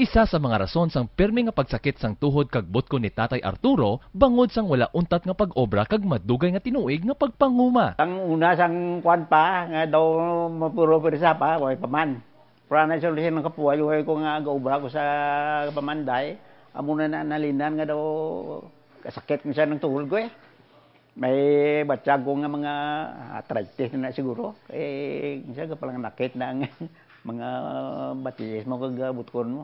Isa sa mga rason sang permi nga pagsakit sang tuhod kag butko ni Tatay Arturo bangod sang wala untat nga pag-obra kag madugay nga tinuig nga pagpanguma. Ang una sang kwan pa nga daw mapuro persa pa way paman. Para na solusyon ng kapuhay way ko nga gaobra ko sa pamanday. Amo na nalinan nga daw kasakit nga siya ng tuhod ko eh. May batyag ko nga mga arthritis na siguro. Eh siya ka palang nakit na mga batis mo kag butkon mo.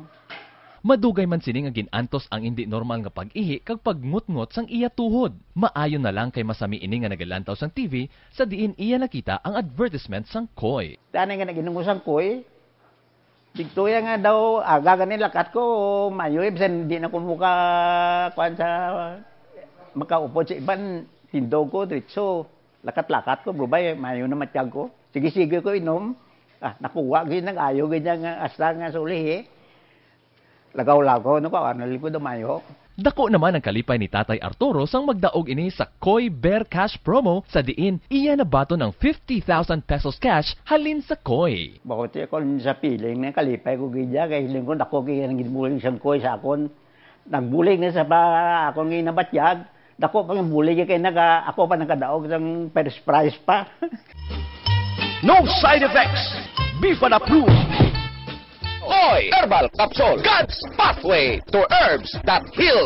Madugay man sini nga ginantos ang hindi normal nga pag-ihi kag pagngut-ngut sang iya tuhod. Maayon na lang kay masami ini nga nagalantaw sang TV sa diin iya nakita ang advertisement sang Koy. Tani nga naginungo sang Koy. Dito nga daw aga ganin lakat ko mayo bisan di na ko muka kwan sa makaupo sa iban tindog ko diretso. Lakat-lakat ko brubay mayo na matyag ko. Sige-sige ko inom. Nakuha gid nang ayo gid nga asa nga sulih eh. Lagaw-lagaw no ka nalipod mayo. Dako naman ang kalipay ni Tatay Arturo sang magdaog ini sa Koy Bear Cash promo sa diin iya nabato ng 50,000 pesos cash halin sa Koy. Bakit ko sa piling na kalipay ko gidya kay hiling ko dako kay nang gibuling sang Koy sa akon. Nagbuling na sa pa akon nga nabatyag. Dako pa ng bulig kay naga ako pa nakadaog sang first prize pa. No side effects. BIFAD approved. Koy Herbal Capsule. God's pathway to herbs that heal.